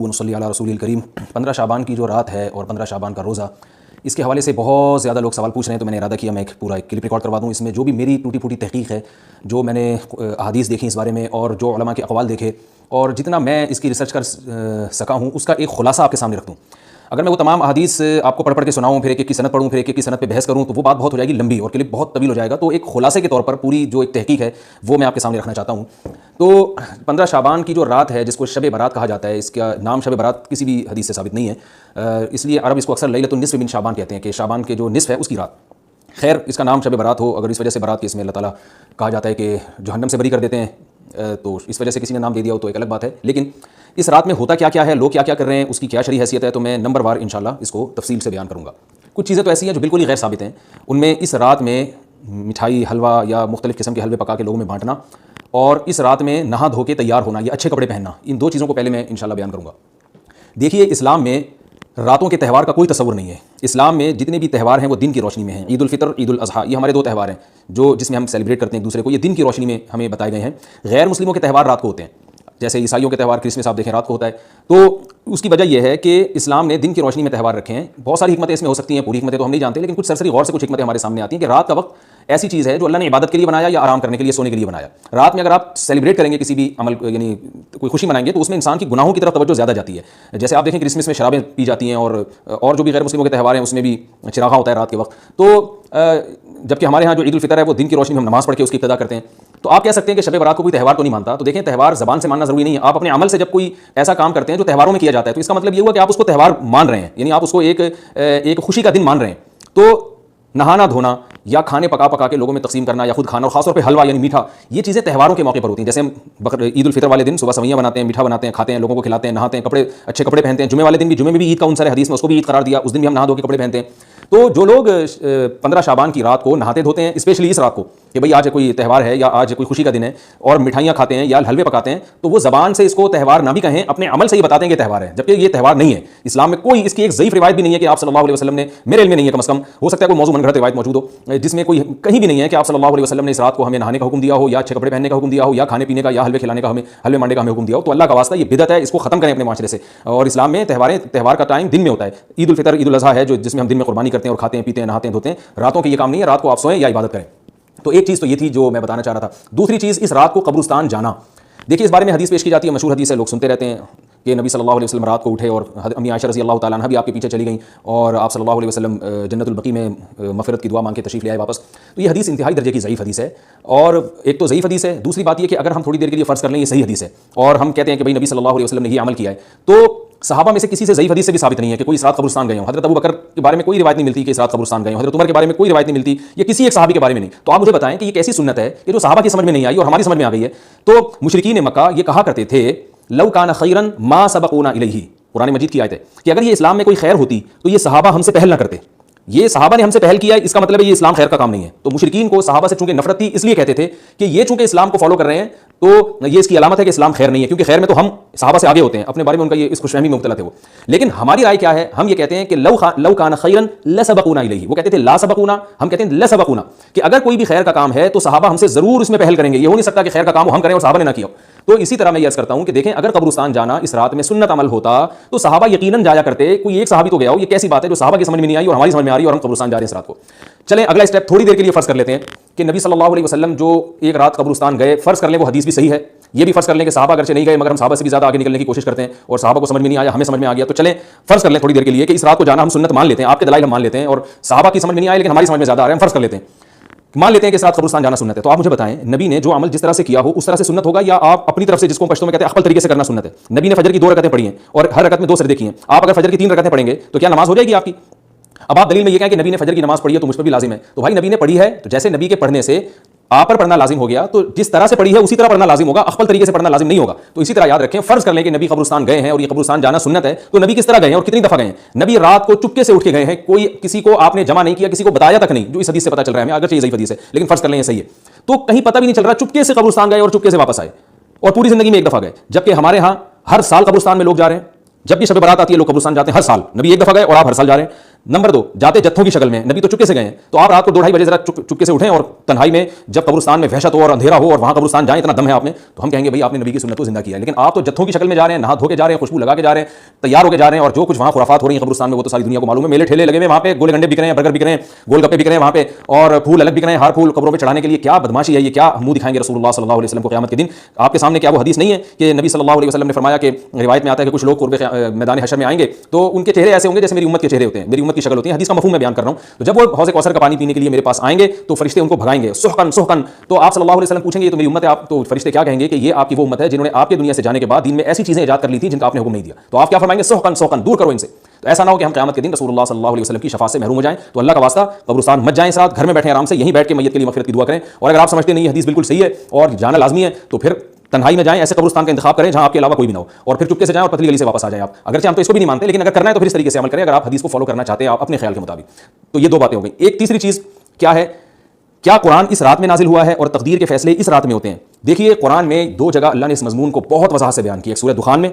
ونصلی علی رسول الکریم 15 شعبان کی جو رات ہے اور 15 شعبان کا روزہ، اس کے حوالے سے بہت زیادہ لوگ سوال پوچھ رہے ہیں، تو میں نے ارادہ کیا میں ایک پورا کلپ ریکارڈ کروا دوں۔ اس میں جو بھی میری ٹوٹی پھوٹی تحقیق ہے، جو میں نے احادیث دیکھی اس بارے میں اور جو علماء کے اقوال دیکھے اور جتنا میں اس کی ریسرچ کر سکا ہوں، اس کا ایک خلاصہ آپ کے سامنے رکھ دوں۔ اگر میں وہ تمام احادیث آپ کو پڑھ کے سناؤں، پھر ایک کی سند پڑھوں، پھر ایک کی سند پہ بحث کروں، تو وہ بات بہت ہو جائے گی لمبی اور کلپ بہت طویل ہو جائے گا۔ تو ایک خلاصے کے طور پر پوری جو ایک تحقیق ہے وہ میں آپ کے سامنے رکھنا چاہتا ہوں۔ تو 15 شعبان کی جو رات ہے، جس کو شب برات کہا جاتا ہے، اس کا نام شب برات کسی بھی حدیث سے ثابت نہیں ہے، اس لیے عرب اس کو اکثر لیلۃ النصف من شعبان کہتے ہیں کہ شعبان کے جو نصف ہے اس کی رات۔ خیر، اس کا نام شب برات ہو، اگر اس وجہ سے برات کے اس میں اللہ تعالیٰ کہا جاتا ہے کہ جہنم سے بری کر دیتے ہیں، تو اس وجہ سے کسی نے نام دے دیا ہو تو ایک الگ بات ہے۔ لیکن اس رات میں ہوتا کیا کیا ہے، لوگ کیا کیا کر رہے ہیں، اس کی کیا شرعی حیثیت ہے، تو میں نمبر وار انشاءاللہ اس کو تفصیل سے بیان کروں گا۔ کچھ چیزیں تو ایسی ہیں جو بالکل ہی غیر ثابت ہیں، ان میں اس رات میں مٹھائی، حلوہ یا مختلف قسم کے حلوے پکا کے لوگوں میں بانٹنا، اور اس رات میں نہا دھو کے تیار ہونا یا اچھے کپڑے پہننا، ان دو چیزوں کو پہلے میں انشاءاللہ بیان کروں گا۔ دیکھیے، اسلام میں راتوں کے تہوار کا کوئی تصور نہیں ہے۔ اسلام میں جتنے بھی تہوار ہیں وہ دن کی روشنی میں ہیں۔ عید الفطر، عید الاضحیٰ، یہ ہمارے دو تہوار ہیں جس میں ہم سیلیبریٹ کرتے ہیں ایک دوسرے کو، یہ دن کی روشنی میں ہمیں بتائے گئے ہیں۔ غیر مسلموں کے تہوار رات کو ہوتے ہیں، جیسے عیسائیوں کے تہوار کرسمس آپ دیکھیں رات کو ہوتا ہے۔ تو اس کی وجہ یہ ہے کہ اسلام نے دن کی روشنی میں تہوار رکھے ہیں۔ بہت ساری حکمتیں اس میں ہو سکتی ہیں، پوری حکمتیں تو ہم نہیں جانتے، لیکن کچھ سرسری غور سے کچھ حکمتیں ہمارے سامنے آتی ہیں کہ رات کا وقت ایسی چیز ہے جو اللہ نے عبادت کے لیے بنایا یا آرام کرنے کے لیے، سونے کے لیے بنایا۔ رات میں اگر آپ سیلیبریٹ کریں گے کسی بھی عمل، یعنی کوئی خوشی منائیں گے، تو اس میں انسان کی گناہوں کی طرف توجہ زیادہ جاتی ہے۔ جیسے آپ دیکھیں کرسمس میں شرابیں پی جاتی ہیں، اور جو بھی غیر مسلموں کے تہوار ہیں اس میں بھی چراغاں ہوتا ہے رات کے وقت۔ تو جبکہ ہمارے ہاں جو عید الفطر ہے وہ دن کی روشنی میں ہم نماز پڑھ کے اس کی ابتدا کرتے ہیں۔ تو آپ کہہ سکتے ہیں کہ شب برات کو کوئی تہوار تو نہیں مانتا، تو دیکھیں تہوار زبان سے ماننا ضروری نہیں ہے۔ آپ اپنے عمل سے جب کوئی ایسا کام کرتے ہیں جو تہواروں میں کیا جاتا ہے، تو اس کا مطلب یہ ہوا کہ آپ اس کو تہوار مان رہے ہیں، یعنی آپ اس کو ایک خوشی کا دن مان رہے ہیں۔ تو نہانا دھونا یا کھانے پکا کے لوگوں میں تقسیم کرنا یا خود کھانا، اور خاص طور پہ حلوہ یعنی میٹھا، یہ چیزیں تہواروں کے موقع پر ہوتی ہیں۔ جیسے ہم عید الفطر والے دن صبح سویاں بناتے ہیں، میٹھا بناتے ہیں، کھاتے ہیں، لوگوں کو کھلاتے ہیں، نہاتے ہیں، اچھے کپڑے پہنتے ہیں۔ جمعے والے دن بھی، جمعے میں بھی عید کا عنصر ہے، حدیث میں اس کو بھی عید قرار دیا، اس دن بھی ہم نہا دھو کے کپڑے پہنتے ہیں۔ تو جو لوگ 15 شعبان کی رات کو نہاتے دھوتے ہیں، اسپیشلی اس رات کو کہ بھئی آج کوئی تہوار ہے یا آج کوئی خوشی کا دن ہے، اور مٹھائیاں کھاتے ہیں یا حلوے پکاتے ہیں، تو وہ زبان سے اس کو تہوار نہ بھی کہیں، اپنے عمل سے ہی بتاتے ہیں کہ تہوار ہے، جبکہ یہ تہوار نہیں ہے۔ اسلام میں کوئی اس کی ایک ضعیف روایت بھی نہیں ہے کہ آپ صلی اللہ علیہ وسلم نے، میرے علم میں نہیں ہے، کم از کم ہو سکتا ہے کوئی موضوع من گھڑت روایت موجود ہو جس میں کوئی کہیں بھی نہیں ہے کہ آپ صلی اللہ علیہ وسلم نے اس رات کو ہمیں نہانے کا حکم دیا ہو یا اچھے کپڑے پہننے کا حکم دیا ہو یا کھانے پینے کا یا حلوے کھلانے کا، ہمیں حلوے مانڈے کا ہمیں حکم دیا ہو۔ تو اللہ کا واسطہ یہ بدعت ہے، اس کو ختم کریں اپنے معاشرے سے۔ اور اسلام میں تہوار کا ٹائم دن میں ہوتا ہے۔ عید الفطر، عید الاضحیٰ ہے جس میں ہم دن میں قربانی کرتے ہیں اور کھاتے ہیں، پیتے ہیں، نہاتے ہیں، دھوتے ہیں۔ راتوں کے یہ کام نہیں ہے، رات کو آپ سوئیں یا عبادت کریں۔ تو ایک چیز تو یہ تھی جو میں بتانا چاہ رہا تھا۔ دوسری چیز، اس رات کو قبرستان جانا۔ دیکھیے، اس بارے میں حدیث پیش کی جاتی ہے، مشہور حدیث ہے، لوگ سنتے رہتے ہیں کہ نبی صلی اللہ علیہ وسلم رات کو اٹھے اور امی عائشہ رضی اللہ تعالیٰ عنہ بھی آپ کے پیچھے چلی گئیں، اور آپ صلی اللہ علیہ وسلم جنت البقیع میں مغفرت کی دعا مانگ کے تشریف لے آئے واپس۔ تو یہ حدیث انتہائی درجے کی ضعیف حدیث ہے، اور ایک تو ضعیف حدیث ہے، دوسری بات یہ کہ اگر ہم تھوڑی دیر کے لیے فرض کر لیں یہ صحیح حدیث ہے اور ہم کہتے ہیں کہ بھئی نبی صلی اللہ علیہ وسلم نے یہ عمل کیا ہے، تو صحابہ میں سے کسی سے ضعیف حدیث سے بھی ثابت نہیں ہے کہ کوئی اس رات قبرستان گئے ہوں۔ حضرت ابوبکر کے بارے میں کوئی روایت نہیں ملتی کہ اس رات قبرستان گئے ہوں، حضرت عمر کے بارے میں کوئی روایت نہیں ملتی، یا کسی ایک صحابی کے بارے میں نہیں۔ تو آپ مجھے بتائیں کہ یہ کیسی سنت ہے کہ جو صحابہ کی سمجھ میں نہیں آئی اور ہماری سمجھ میں آ گئی ہے؟ تو مشرکین مکہ یہ کہا کرتے تھے، لو کان خیرا ما سبقونا الیہ، قرآن مجید کی آیت ہے کہ اگر یہ اسلام میں کوئی خیر ہوتی تو یہ صحابہ ہم سے پہل نہ کرتے۔ یہ صحابہ نے ہم سے پہل کیا ہے، اس کا مطلب ہے یہ اسلام خیر کا کام نہیں ہے۔ تو مشرکین کو صحابہ سے چونکہ نفرت تھی، اس لیے کہتے تھے کہ یہ چونکہ اسلام کو فالو کر رہے ہیں تو یہ اس کی علامت ہے کہ اسلام خیر نہیں ہے، کیونکہ خیر میں تو ہم صحابہ سے آگے ہوتے ہیں، اپنے بارے میں ان کا یہ اس خوش فہمی میں مبتلا تھے وہ۔ لیکن ہماری رائے کیا ہے، ہم یہ کہتے ہیں کہ لو کان خیرا لسبقونا الیہ، وہ کہتے تھے لا سبقونا، ہم کہتے ہیں لسبقونا، کہ اگر کوئی بھی خیر کا کام ہے تو صحابہ ہم سے ضرور اس میں پہل کریں گے۔ یہ ہو نہیں سکتا کہ خیر کا کام ہم کریں اور صحابہ نے نہ کیا ہو۔ تو اسی طرح میں یہ عرض کرتا ہوں کہ دیکھیں، اگر قبرستان جانا اس رات میں سنت عمل ہوتا تو صحابہ یقیناً جایا کرتے۔ کوئی ایک صحابی تو گیا ہو، یہ کیسی بات ہے جو صحابہ کی سمجھ میں نہیں آئی اور ہماری سمجھ میں آ رہی ہے اور ہم قبرستان جا رہے ہیں اس رات کو۔ چلیں اگلا اسٹیپ تھوڑی دیر کے لیے فرض کر لیتے ہیں کہ نبی صلی اللہ علیہ وسلم جو ایک رات قبرستان گئے، فرض کر لیں وہ حدیث بھی صحیح ہے، یہ بھی فرض کر لیں کہ صحابہ اگرچہ نہیں گئے مگر ہم صحابہ سے بھی زیادہ آگے نکلنے کی کوشش کرتے ہیں اور صحابہ کو سمجھ میں نہیں آیا، ہمیں سمجھ میں آ گیا۔ تو چلیں فرض کر لیں تھوڑی دیر کے لیے کہ اس رات کو جانا ہم سنت مان لیتے ہیں، آپ کے دلائل ہم مان لیتے ہیں، اور صحابہ کی سمجھ میں نہیں آئے لیکن ہماری سمجھ میں زیادہ آ رہے ہیں، ہم فرض کر لیتے ہیں، مان لیتے ہیں کہ اس رات قبرستان جانا سنت ہے۔ تو آپ مجھے بتائیں، نبی نے جو عمل جس طرح سے کیا ہو اس طرح سے سنت ہوگا، یا آپ اپنی طرف سے جس کو پشتوں میں کہتے ہیں اخبل طریقے سے کرنا سنت ہے؟ نبی نے فجر کی 2 رکعتیں پڑھی ہیں اور ہر رکعت میں 2 سجدے کیے ہیں، آپ اگر فجر کی 3 رکعتیں پڑھیں گے تو کیا نماز ہو جائے گی آپ کی؟ اب آپ دلیل میں یہ کہیں کہ نبی نے فجر کی نماز پڑھی ہے تو مجھ پر بھی لازم ہے، تو بھائی نبی نے پڑھی ہے تو جیسے نبی کے پڑھنے سے آپ پر پڑھنا لازم ہو گیا، تو جس طرح سے پڑھی ہے اسی طرح پڑھنا لازم ہوگا، اخبل طریقے سے پڑھنا لازم نہیں ہوگا۔ تو اسی طرح یاد رکھیں، فرض کر لیں کہ نبی قبرستان گئے ہیں اور یہ قبرستان جانا سنت ہے، تو نبی کس طرح گئے ہیں اور کتنی دفعہ گئے ہیں؟ نبی رات کو چپکے سے اٹھ کے گئے ہیں، کوئی کسی کو آپ نے جمع نہیں کیا، کسی کو بتایا تک نہیں، جو اس حدیث سے پتہ چل رہا ہے ہمیں، اگرچہ یہ ضعیف حدیث ہے لیکن فرض کر لیں یہ صحیح ہے۔ تو کہیں پتہ بھی نہیں چل رہا، چپکے سے قبرستان گئے اور چپکے سے واپس آئے، اور پوری زندگی میں ایک دفعہ گئے، جبکہ ہمارے ہاں ہر سال قبرستان میں لوگ جا رہے ہیں۔ جب بھی شب برات آتی ہے لوگ قبرستان جاتے ہیں ہر سال، نبی ایک دفعہ گئے اور آپ ہر سال جا رہے ہیں۔ نمبر 2, جاتے جتھوں کی شکل میں, نبی تو چپکے سے گئے ہیں, تو آپ رات کو 2-2:30 بجے ذرا چپکے سے اٹھیں اور تنہائی میں جب قبرستان میں وحشت ہو اور اندھیرا ہو اور وہاں قبرستان جائیں, اتنا دم ہے آپ میں, تو ہم کہیں گے بھائی آپ نے نبی کی سنت کو زندہ کیا ہے. لیکن آپ تو جتھوں کی شکل میں جا رہے ہیں, نہا دھو کے جا رہے ہیں, خوشبو لگا کے جا رہے ہیں, تیار ہو کے جا رہے ہیں, اور جو کچھ وہاں خرافات ہو رہی ہیں قبرستان میں وہ تو ساری دنیا کو معلوم ہے. میلے ٹھیلے لگے ہوئے وہاں پہ, گولے گنڈے بک رہے ہیں, برگر بک رہے ہیں, گول گپے بک رہے ہیں وہاں پہ, اور پھول الگ بک رہے ہیں, ہر پھول قبروں پہ چڑھانے کے لیے. کیا بدماشی ہے یہ, کیا منہ دکھائیں گے رسول اللہ صلی اللہ علیہ وسلم کو قیامت کے دن. آپ کے سامنے کیا وہ حدیث نہیں ہے کہ نبی صلی اللہ علیہ وسلم نے فرمایا کہ روایت میں آتا ہے کہ کچھ لوگ قرب میدان حشر میں آئیں گے تو ان کے چہرے ایسے ہوں گے جیسے میری امت کے چہرے ہوتے ہیں, میری امت کی شکل ہوتی ہے. حدیث کا مفہوم میں بیان کر رہا ہوں. تو جب وہ حوض کوثر کا پانی پینے کے لیے میرے پاس آئیں گے تو فرشتے ان کو بھگائیں گے, سحقن سحقن. تو آپ صلی اللہ علیہ وسلم پوچھیں گے یہ تو میری امت ہے, آپ تو فرشتے کیا کہیں گے کہ یہ آپ کی وہ امت ہے جنہوں نے آپ کے دنیا سے جانے کے بعد دین میں ایسی چیزیں ایجاد کر لی تھی جن کا آپ نے حکم نہیں دیا. تو آپ کیا فرمائیں گے, سحقن سحقن, دور کرو ان سے. تو ایسا نہ ہو کہ ہم قیامت کے دن رسول اللہ صلی اللہ علیہ وسلم کی شفاعت سے محروم ہو جائیں. تو اللہ کا واسطہ قبرستان مت جائیں اس رات, گھر میں بیٹھیں آرام سے, یہیں بیٹھ کے میت کے لیے مغفرت کی دعا کریں. اور اگر آپ سمجھتے نہیں یہ حدیث بالکل صحیح ہے اور جانا لازمی ہے تو پھر تنہائی میں جائیں, ایسے قبرستان کا انتخاب کریں جہاں آپ کے علاوہ کوئی بھی نہ ہو, اور پھر چپکے سے جائیں اور پتلی گلی سے واپس آ جائیں آپ. اگرچہ ہم تو اس کو بھی نہیں مانتے, لیکن اگر کرنا ہے تو پھر اس طریقے سے عمل کریں اگر آپ حدیث کو فالو کرنا چاہتے ہیں آپ اپنے خیال کے مطابق. تو یہ 2 باتیں ہو گئی. ایک تیسری چیز کیا ہے, کیا قرآن اس رات میں نازل ہوا ہے اور تقدیر کے فیصلے اس رات میں ہوتے ہیں. دیکھیے قرآن میں 2 جگہ اللہ نے اس مضمون کو بہت وضاحت سے بیان کیا. ایک سورہ دخان میں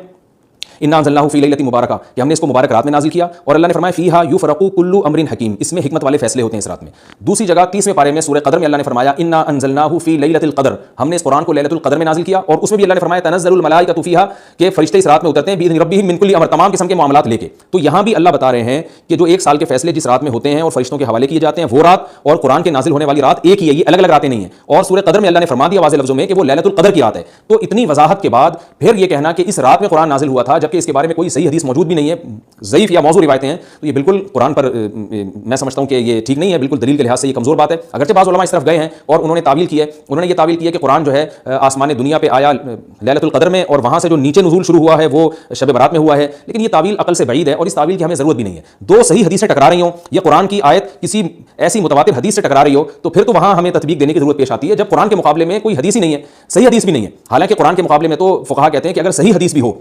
انا انزلناہ فی لیلۃ مبارکہ, کہ ہم نے اس کو مبارک رات میں نازل کیا, اور اللہ نے فرمایا فیہا یفرق کل امر حکیم, اس میں حکمت والے فیصلے ہوتے ہیں اس رات میں. دوسری جگہ 30ویں پارے میں سورہ قدر میں اللہ نے فرمایا انا انزلناہ فی لیلۃ القدر, ہم نے اس قرآن کو لیلۃ القدر میں نازل کیا, اور اس میں بھی اللہ نے فرمایا تنزل الملائکۃ فیہا, کہ فرشتے اس رات میں اترتے ہیں باذن ربہم من کل امر, تمام قسم کے معاملات لے کے. تو یہاں بھی اللہ بتا رہے ہیں کہ جو 1 سال کے فیصلے جس رات میں ہوتے ہیں اور فرشتوں کے حوالے کیے جاتے ہیں وہ رات اور قرآن کے نازل ہونے والی رات ایک ہی ہے, یہ الگ الگ راتیں نہیں ہیں. اور سورہ قدر میں اللہ نے فرما دیا واضح لفظوں میں کہ وہ لیلۃ القدر کی رات ہے. تو اتنی وضاحت کے بعد پھر یہ کہنا کہ اس رات میں قرآن نازل ہوا تھا جبکہ اس کے بارے میں کوئی صحیح حدیث موجود بھی نہیں ہے, ضعیف یا موضوع روایتیں ہیں, تو یہ بالکل قرآن پر میں سمجھتا ہوں کہ یہ ٹھیک نہیں ہے, بالکل دلیل کے لحاظ سے یہ کمزور بات ہے. اگرچہ بعض علماء اس طرف گئے ہیں اور انہوں نے تعویل کی ہے, انہوں نے یہ تعویل کی ہے کہ قرآن جو ہے آسمان دنیا پہ آیا لیلۃ القدر میں اور وہاں سے جو نیچے نزول شروع ہوا ہے وہ شب برات میں ہوا ہے, لیکن یہ تعویل عقل سے بعید ہے اور اس تعویل کی ہمیں ضرورت بھی نہیں ہے. 2 صحیح حدیثیں ٹکرا رہی ہوں یا قرآن کی آیت کسی ایسی متواتر حدیث سے ٹکرا رہی ہو تو پھر تو وہاں ہمیں تطبیق دینے کی ضرورت پیش آتی ہے, جب قرآن کے مقابلے میں کوئی حدیث ہی نہیں ہے, صحیح حدیث بھی نہیں ہے. حالانکہ قرآن کے مقابلے میں تو فقہا کہتے ہیں کہ اگر صحیح حدیث بھی ہو,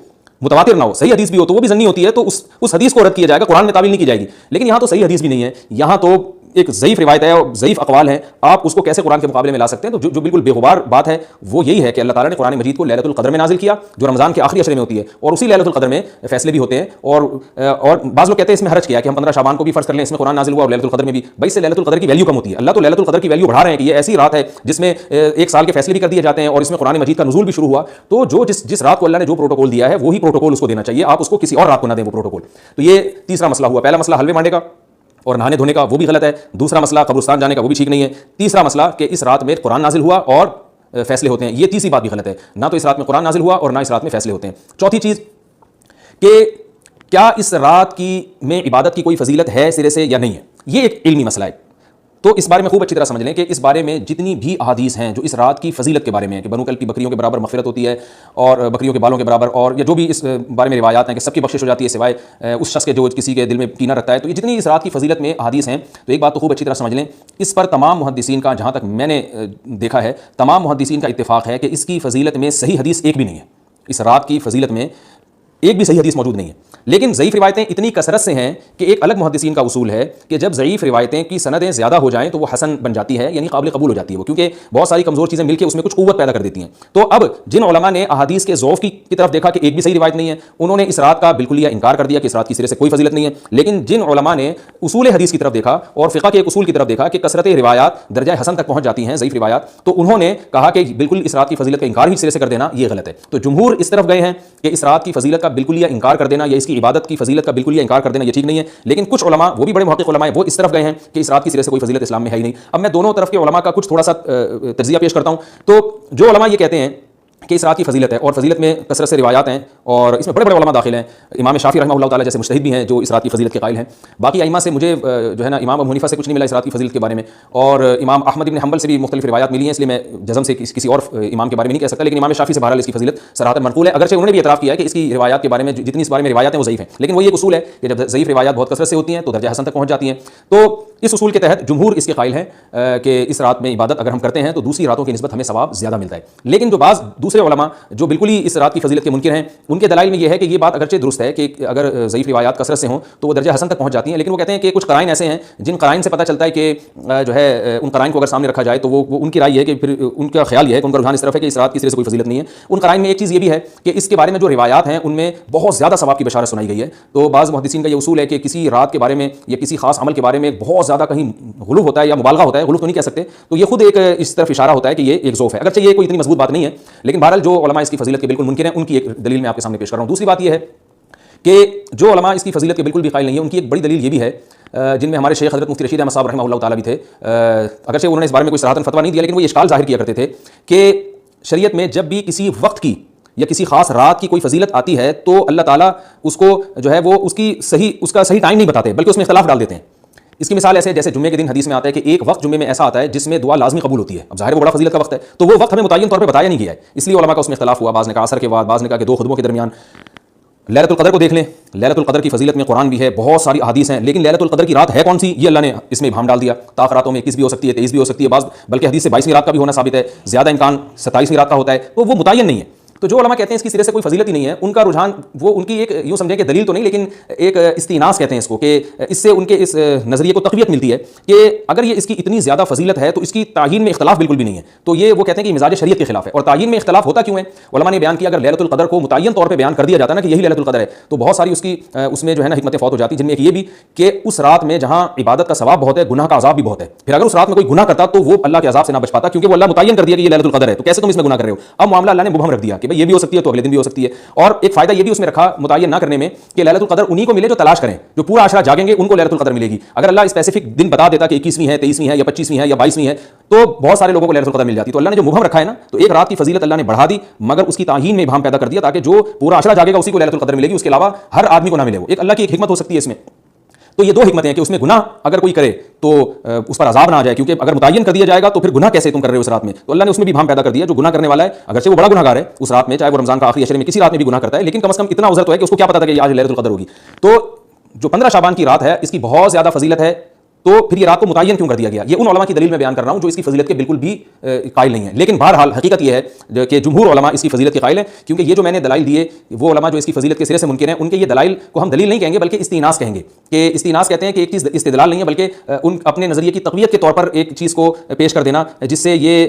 متواتر نہ ہو, صحیح حدیث بھی ہو تو وہ بھی ظنی ہوتی ہے, تو اس حدیث کو رد کیا جائے گا, قرآن میں تعویل نہیں کی جائے گی. لیکن یہاں تو صحیح حدیث بھی نہیں ہے, یہاں تو ایک ضعیف روایت ہے اور ضعیف اقوال ہیں, آپ اس کو کیسے قرآن کے مقابلے میں لا سکتے ہیں. تو جو بالکل بے غبار بات ہے وہ یہی ہے کہ اللہ تعالیٰ نے قرآن مجید کو لیلۃ القدر میں نازل کیا جو رمضان کے آخری عشرے میں ہوتی ہے, اور اسی لیلۃ القدر میں فیصلے بھی ہوتے ہیں. اور بعض لوگ کہتے ہیں اس میں حرج کیا کہ ہم 15 شعبان کو بھی فرض کر لیں, اس میں قرآن نازل ہوا اور لیلۃ القدر میں بھی. بھائی سے لیلۃ القدر کی ویلیو کم ہوتی ہے, اللہ تو لیلۃ القدر کی ویلیو بڑھا رہے ہیں کہ یہ ایسی رات ہے جس میں 1 سال کے فیصلے بھی کر دیے جاتے ہیں اور اس میں قرآن مجید کا نزول بھی شروع ہوا. تو جو جس رات کو اللہ نے جو پروٹوکول دیا ہے وہی پروٹوکول اس کو دینا چاہیے, آپ اس کو کسی اور رات کو نہ دیں وہ پروٹوکول. تو یہ تیسرا مسئلہ ہوا. پہلا مسئلہ حلوے مانڈے کا اور نہانے دھونے کا, وہ بھی غلط ہے. دوسرا مسئلہ قبرستان جانے کا, وہ بھی ٹھیک نہیں ہے. تیسرا مسئلہ کہ اس رات میں قرآن نازل ہوا اور فیصلے ہوتے ہیں, یہ تیسری بات بھی غلط ہے. نہ تو اس رات میں قرآن نازل ہوا اور نہ اس رات میں فیصلے ہوتے ہیں. چوتھی چیز کہ کیا اس رات میں عبادت کی کوئی فضیلت ہے سرے سے یا نہیں ہے, یہ ایک علمی مسئلہ ہے. تو اس بارے میں خوب اچھی طرح سمجھ لیں کہ اس بارے میں جتنی بھی احادیث ہیں جو اس رات کی فضیلت کے بارے میں ہیں کہ بنو کلب کی بکریوں کے برابر مغفرت ہوتی ہے اور بکریوں کے بالوں کے برابر, اور یا جو بھی اس بارے میں روایات ہیں کہ سب کی بخشش ہو جاتی ہے سوائے اس شخص کے جو کسی کے دل میں کینہ رکھتا ہے, تو یہ جتنی اس رات کی فضیلت میں احادیث ہیں تو ایک بات تو خوب اچھی طرح سمجھ لیں, اس پر تمام محدثین کا, جہاں تک میں نے دیکھا ہے, تمام محدثین کا اتفاق ہے کہ اس کی فضیلت میں صحیح حدیث ایک بھی نہیں ہے. اس رات کی فضیلت میں ایک بھی صحیح حدیث موجود نہیں ہے. لیکن ضعیف روایتیں اتنی کثرت سے ہیں کہ ایک الگ محدثین کا اصول ہے کہ جب ضعیف روایتیں کی سندیں زیادہ ہو جائیں تو وہ حسن بن جاتی ہے, یعنی قابل قبول ہو جاتی ہے وہ, کیونکہ بہت ساری کمزور چیزیں مل کے اس میں کچھ قوت پیدا کر دیتی ہیں. تو اب جن علماء نے احادیث کے ضعف کی طرف دیکھا کہ ایک بھی صحیح روایت نہیں ہے, انہوں نے اس رات کا بالکل یہ انکار کر دیا کہ اس رات کی سرے سے کوئی فضیلت نہیں ہے. لیکن جن علماء نے اصول حدیث کی طرف دیکھا اور فقہ کے ایک اصول کی طرف دیکھا کہ کثرت روایات درجہ حسن تک پہنچ جاتی ہیں ضعیف روایات, تو انہوں نے کہا کہ بالکل اس رات کی فضیلت کا انکار ہی سرے سے کر دینا یہ غلط ہے. تو جمہور اس طرف گئے ہیں کہ اس رات کی فضیلت کا بالکل یہ انکار کر دینا یا اس کی عبادت کی فضیلت کا بالکل یہ انکار کر دینا یہ ٹھیک نہیں ہے. لیکن کچھ علماء, وہ بھی بڑے محقق علماء ہیں, وہ اس طرف گئے ہیں کہ اس رات کی سرے سے کوئی فضیلت اسلام میں ہے ہی نہیں. اب میں دونوں طرف کے علماء کا کچھ تھوڑا سا تجزیہ پیش کرتا ہوں. تو جو علماء یہ کہتے ہیں کہ اس رات کی فضیلت ہے اور فضیلت میں کثرت سے روایات ہیں اور اس میں بڑے بڑے علماء داخل ہیں, امام شافعی رحمہ اللہ تعالیٰ جیسے مجتہد بھی ہیں جو اس رات کی فضیلت کے قائل ہیں. باقی ائمہ سے مجھے جو ہے نا امام ابو حنیفہ سے کچھ نہیں ملا اس رات کی فضیلت کے بارے میں, اور امام احمد بن حنبل سے بھی مختلف روایات ملی ہیں, اس لیے میں جزم سے کسی اور امام کے بارے میں نہیں کہہ سکتا. لیکن امام شافعی سے بہرحال اس کی فضیلت صراحتاً منقول ہے, اگرچہ انہوں نے بھی اعتراف کیا ہے کہ اس کی روایات کے بارے میں جتنی اس بارے میں روایات ہیں وہ ضعیف ہیں. لیکن وہ یہ اصول ہے کہ جب ضعیف روایات بہت کثرت سے ہوتی ہیں تو درجہ حسن تک پہنچ جاتی ہیں. تو اس اصول کے تحت جمہور اس کے قائل ہیں کہ اس رات میں عبادت اگر ہم کرتے ہیں تو دوسری راتوں کی نسبت ہمیں ثواب زیادہ ملتا ہے. لیکن جو بعض دوسرے علماء جو بالکل ہی اس رات کی فضیلت کے منکر ہیں، ان کے دلائل میں یہ ہے کہ یہ بات اگرچہ درست ہے کہ اگر ضعیف روایات کثرت سے ہوں تو وہ درجہ حسن تک پہنچ جاتی ہیں، لیکن وہ کہتے ہیں کہ کچھ قرائن ایسے ہیں جن قرائن سے پتہ چلتا ہے کہ جو ہے ان قرائن کو اگر سامنے رکھا جائے تو وہ ان کی رائے یہ ہے کہ پھر ان کا خیال یہ ہے کہ ان کا رجحان اس طرف ہے کہ اس رات کی سرے سے کوئی فضیلت نہیں ہے۔ ان قرائن میں ایک چیز یہ بھی ہے کہ اس کے بارے میں جو روایات ہیں ان میں بہت زیادہ ثواب کی بشارت سنائی گئی ہے۔ تو بعض محدثین کا یہ اصول ہے کہ کسی رات کے بارے میں یا کسی خاص عمل کے بارے میں بہت زیادہ کہیں غلو ہوتا ہے یا مبالغہ ہوتا ہے، غلو تو نہیں کہہ سکتے، تو یہ خود ایک اس طرف اشارہ ہوتا ہے کہ یہ ایک ذوف ہے، اگرچہ یہ کوئی اتنی مضبوط بات نہیں ہے، لیکن بہرحال جو علماء اس کی فضیلت کے بالکل منکر ہیں ان کی ایک دلیل میں آپ کے سامنے پیش کر رہا ہوں۔ دوسری بات یہ ہے کہ جو علماء اس کی فضیلت کے بالکل بھی قائل نہیں ہیں ان کی ایک بڑی دلیل یہ بھی ہے، جن میں ہمارے شیخ حضرت مفتی رشید احمد صاحب رحمہ اللہ تعالیٰ بھی تھے، اگرچہ انہوں نے اس بارے میں کوئی صراحتاً فتویٰ نہیں دیا، لیکن وہ یہ اشکال ظاہر کیا کرتے تھے کہ شریعت میں جب بھی کسی وقت کی یا کسی خاص رات کی کوئی فضیلت آتی ہے تو اللہ تعالیٰ اس کو جو ہے وہ اس کا صحیح ٹائم نہیں بتاتے بلکہ اس میں اختلاف ڈال دیتے ہیں۔ اس کی مثال ایسے جیسے جمعے کے دن حدیث میں آتا ہے کہ ایک وقت جمعے میں ایسا آتا ہے جس میں دعا لازمی قبول ہوتی ہے، اب ظاہر وہ بڑا فضیلت کا وقت ہے تو وہ وقت ہمیں متعین طور پہ بتایا نہیں گیا ہے، اس لیے علماء کا اس میں اختلاف ہوا، بعض نے کہا عصر کے بعد، بعض نے کہا کہ دو خطبوں کے درمیان۔ لیلۃ القدر کو دیکھ لیں، لیلۃ القدر کی فضیلت میں قرآن بھی ہے، بہت ساری احادیث ہیں، لیکن لیلۃ القدر کی رات ہے کون سی یہ اللہ نے اس میں ابہام ڈال دیا۔ طاق راتوں میں 21 بھی ہو سکتی ہے، 23 بھی ہو سکتی ہے، بعض بلکہ حدیث سے 22ویں رات کا بھی ہونا ثابت ہے، زیادہ امکان 27ویں رات کا ہوتا ہے، تو وہ متعین نہیں ہے۔ تو جو علماء کہتے ہیں اس کی سرے سے کوئی فضیلت ہی نہیں ہے، ان کا رجحان وہ ان کی ایک یوں سمجھیں کہ دلیل تو نہیں لیکن ایک استیناس کہتے ہیں اس کو، کہ اس سے ان کے اس نظریے کو تقویت ملتی ہے کہ اگر یہ اس کی اتنی زیادہ فضیلت ہے تو اس کی تعیین میں اختلاف بالکل بھی نہیں ہے، تو یہ وہ کہتے ہیں کہ مزاج شریعت کے خلاف ہے۔ اور تعیین میں اختلاف ہوتا کیوں ہے؟ علماء نے بیان کیا اگر لیلۃ القدر کو متعین طور پہ بیان کر دیا جاتا ہے نا کہ یہی لیلۃ القدر ہے تو بہت ساری اس میں جو ہے نا حکمتیں فوت ہو جاتی، جن میں ایک یہ بھی کہ اس رات میں جہاں عبادت کا ثواب بہت ہے گناہ کا عذاب بھی بہت ہے، پھر اگر اس رات میں کوئی گناہ کرتا تو وہ اللہ کے عذاب سے نہ بچ پاتا، کیونکہ وہ اللہ متعین کر دیا کہ یہ لیلۃ القدر ہے، تو کیسے تم اس میں گناہ کر رہے ہو؟ اب معاملہ اللہ نے مبہم رکھ دیا کہ بھائی یہ بھی ہو سکتی ہے تو اگلے دن بھی ہو سکتی ہے، اور ایک فائدہ یہ بھی اس میں رکھا متعین نہ کرنے میں کہ لیلۃ القدر انہی کو ملے جو تلاش کریں، جو پورا عشرہ جاگیں گے ان کو لیلۃ القدر ملے گی۔ اگر اللہ اسپیسیفک دن بتا دیتا کہ 21ویں ہے، 23ویں ہے یا 25ویں ہے یا 22ویں ہے تو بہت سارے لوگوں کو لیلۃ القدر مل جاتی، تو اللہ نے جو مبہم رکھا ہے نا تو ایک رات کی فضیلت اللہ نے بڑھا دی مگر اس کی تعیین میں ابہام پیدا کر دیا تاکہ جو پورا عشرہ جاگے گا اسی کو لیلۃ القدر ملے گی، اس کے علاوہ ہر آدمی کو نہ ملے۔ وہ ایک اللہ کی ایک حکمت ہو سکتی ہے اس میں۔ تو یہ دو حکمتیں ہیں کہ اس میں گناہ اگر کوئی کرے تو اس پر عذاب نہ آ جائے، کیونکہ اگر متعین کر دیا جائے گا تو پھر گناہ کیسے تم کر رہے ہو اس رات میں، تو اللہ نے اس میں بھی بھام پیدا کر دیا۔ جو گناہ کرنے والا ہے اگرچہ وہ بڑا گناہگار ہے اس رات میں، چاہے وہ رمضان کا آخری عشرے میں کسی رات میں بھی گناہ کرتا ہے، لیکن کم از کم اتنا عذر تو ہے کہ اس کو کیا پتا تھا کہ یہ آج لیلۃ القدر ہوگی۔ تو جو 15 شعبان کی رات ہے اس کی بہت زیادہ فضیلت ہے، تو پھر یہ رات کو متعین کیوں کر دیا گیا؟ یہ ان علماء کی دلیل میں بیان کر رہا ہوں جو اس کی فضیلت کے بالکل بھی قائل نہیں ہیں، لیکن بہرحال حقیقت یہ ہے کہ جمہور علماء اس کی فضیلت کے قائل ہیں، کیونکہ یہ جو میں نے دلائل دیے وہ علماء جو اس کی فضیلت کے سرے سے منکر ہیں ان کے یہ دلائل کو ہم دلیل نہیں کہیں گے بلکہ استیناس کہیں گے، کہ استیناس کہتے ہیں کہ ایک چیز استدلال نہیں ہے بلکہ ان اپنے نظریے کی تقویت کے طور پر ایک چیز کو پیش کر دینا جس سے یہ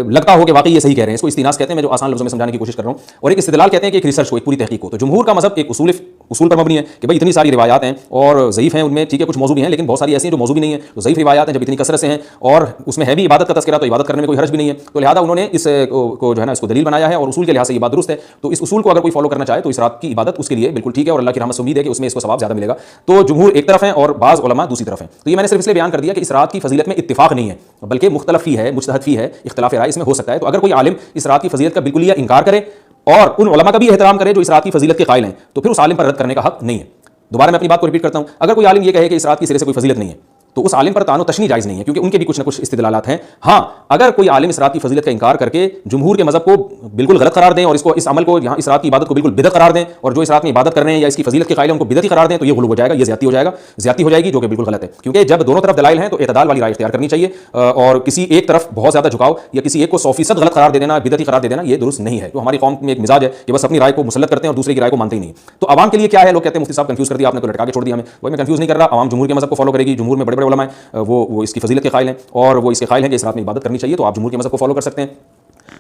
لگتا ہو کہ واقعی یہ صحیح کہہ رہے ہیں، اس کو استیناس کہتے ہیں، میں جو آسان لفظوں میں سمجھانے کی کوشش کر رہا ہوں۔ اور ایک استدلال کہتے ہیں کہ ایک ریسرچ کو، ایک پوری تحقیق کو۔ تو جمہور کا مذہب ایک اصول پر مبنی ہے کہ بھائی اتنی ساری روایات ہیں اور ضعیف ہیں ان میں، ٹھیک ہے کچھ موضوع بھی ہیں لیکن بہت ساری ایسی ہیں جو موضوع بھی نہیں ہیں، تو ضعیف روایات ہیں جب اتنی کثرت سے ہیں اور اس میں ہے بھی عبادت کا تذکرہ تو عبادت کرنے میں کوئی حرج بھی نہیں ہے، تو لہٰذا انہوں نے اس کو جو ہے نا اس کو دلیل بنایا ہے اور اصول کے لحاظ سے یہ بات درست ہے۔ تو اس اصول کو اگر کوئی فالو کرنا چاہے تو اس رات کی عبادت اس کے لیے بالکل ٹھیک ہے اور اللہ کی رحمت سے امید ہے کہ اس میں اس کو ثواب زیادہ ملے گا۔ تو جمہور ایک طرف ہیں اور بعض علماء دوسری طرف ہیں، تو یہ میں نے صرف اس لیے بیان کر دیا کہ اس رات کی فضیلت میں اتفاق نہیں ہے بلکہ مختلف ہی ہے، مجتہد فی ہے، اختلاف رائے اس میں ہو سکتا ہے۔ تو اگر کوئی عالم اس رات کی فضیلت کا بالکل یہ انکار کرے اور ان علماء کا بھی احترام کرے جو اس رات کی فضیلت کے قائل ہیں تو پھر اس عالم پر رد کرنے کا حق نہیں ہے۔ دوبارہ میں اپنی بات کو ریپیٹ کرتا ہوں، اگر کوئی عالم یہ کہے کہ اس رات کی سرے سے کوئی فضیلت نہیں ہے تو اس عالم پر طعن و تشنیع جائز نہیں ہے، کیونکہ ان کے بھی کچھ نہ کچھ استدلالات ہیں۔ ہاں اگر کوئی عالم اس رات کی فضیلت کا انکار کر کے جمہور کے مذہب کو بالکل غلط قرار دیں اور اس عمل کو یہاں اس رات کی عبادت کو بالکل بدعت قرار دیں اور جو اس رات میں عبادت کر رہے ہیں یا اس کی فضیلت کے قائل ہیں ان کو بدعتی قرار دیں تو یہ غلو ہو جائے گا، یہ زیادتی ہو جائے گی جو کہ بالکل غلط ہے، کیونکہ جب دونوں طرف دلائل ہیں تو اعتدال والی رائے اختیار کرنی چاہیے اور کسی ایک طرف بہت زیادہ جھکاؤ یا کسی ایک کو 100% غلط قرار دے دینا، بدعتی قرار دے دینا یہ درست نہیں ہے۔ تو ہماری قوم میں ایک مزاج ہے کہ بس اپنی رائے کو مسلط کرتے ہیں اور دوسرے کی رائے کو مانتے ہی نہیں۔ تو عوام کے لیے کیا ہے؟ لوگ کہتے ہیں مفتی صاحب کنفیوز کر دیا آپ نے تو لٹکا کے چھوڑ دیا ہمیں، وہی میں کنفیوز نہیں کر رہا، عوام جمہور کے مذہب کو فالو کرے گی، جمہور میں بڑے بڑے علماء ہیں وہ اس کی فضیلت کے قائل ہیں اور وہ اس کے قائل ہیں کہ اس رات میں عبادت کرنی چاہیے، تو آپ جمہور کے مذہب کو فالو کر سکتے ہیں۔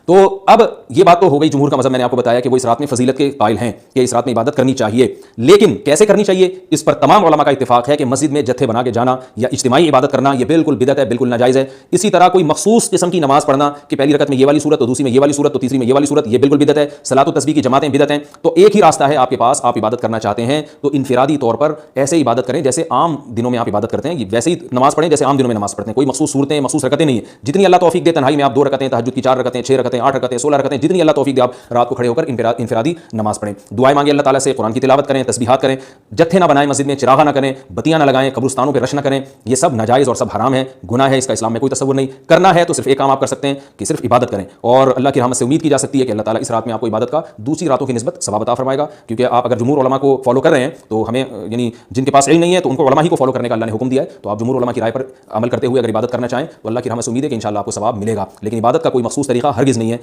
تو اب یہ بات تو ہو گئی جمہور کا مذہب، میں نے آپ کو بتایا کہ وہ اس رات میں فضیلت کے قائل ہیں کہ اس رات میں عبادت کرنی چاہیے، لیکن کیسے کرنی چاہیے اس پر تمام علماء کا اتفاق ہے کہ مسجد میں جتھے بنا کے جانا یا اجتماعی عبادت کرنا یہ بالکل بدعت ہے، بالکل ناجائز ہے۔ اسی طرح کوئی مخصوص قسم کی نماز پڑھنا کہ پہلی رکعت میں یہ والی صورت تو دوسری میں یہ والی صورت تو تیسری میں یہ والی صورت، یہ بالکل بدعت ہے۔ صلاۃ و تسبیح کی جماعتیں بدعت ہیں۔ تو ایک ہی راستہ ہے آپ کے پاس، آپ عبادت کرنا چاہتے ہیں تو انفرادی طور پر ایسے عبادت کریں جیسے عام دنوں میں آپ عبادت کرتے ہیں، ویسے ہی نماز پڑھیں جیسے عام دنوں میں نماز پڑھتے ہیں، کوئی مخصوص صورتیں مخصوص رکعتیں نہیں ہیں، جتنی اللہ توفیق دے تنہائی میں آپ 2 رکعتیں، تہجد کی 4 رکعتیں، 6 رکعتیں، 8 رکعتیں، 16 رکعتیں، جتنی اللہ توفیق دے آپ رات کو کھڑے ہو کر انفرادی نماز پڑھیں، دعائیں مانگیں اللہ تعالیٰ سے، قرآن کی تلاوت کریں، تسبیحات کریں، جتھے نہ بنائیں مسجد میں، چراغاں نہ کریں، بتیاں نہ لگائیں، قبرستانوں پہ رش نہ کریں، یہ سب ناجائز اور سب حرام ہے، گناہ ہے، اس کا اسلام میں کوئی تصور نہیں۔ کرنا ہے تو صرف ایک کام آپ کر سکتے ہیں کہ صرف عبادت کریں اور اللہ کی رحمت سے امید کی جا سکتی ہے کہ اللہ تعالیٰ اس رات میں آپ کو عبادت کا دوسری راتوں کی نسبت ثواب عطا فرمائے گا، کیونکہ آپ اگر جمہور علماء کو فالو کر رہے ہیں تو ہمیں یعنی جن کے پاس علم نہیں ہے تو ان کو علماء ہی کو فالو کرنے کا اللہ نے حکم دیا ہے، تو آپ جمہور علماء کی رائے پر عمل کرتے ہوئے اگر عبادت کرنا چاہیں تو اللہ کی رحمت سے امید ہے کہ انشاءاللہ آپ کو ثواب ملے گا، لیکن عبادت کا کوئی مخصوص طریقہ ہرگز ہرگز نہیں ہے.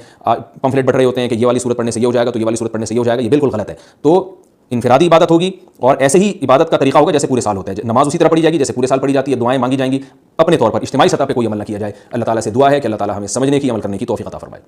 پمفلیٹ بٹ رہے ہوتے ہیں کہ یہ والی صورت پڑھنے سے یہ ہو جائے گا تو یہ والی صورت پڑھنے سے یہ ہو جائے گا، یہ بالکل غلط ہے. تو انفرادی عبادت ہوگی اور ایسے ہی عبادت کا طریقہ ہوگا جیسے پورے سال ہوتا ہے. نماز اسی طرح پڑھی جائے گی جیسے پورے سال پڑھی جاتی ہے، دعائیں مانگی جائیں گی اپنے طور پر، اجتماعی سطح پہ کوئی عمل نہ کیا جائے. اللہ تعالیٰ سے دعا ہے کہ اللہ تعالیٰ ہمیں سمجھنے کی، عمل کرنے کی توفیق عطا فرمائے.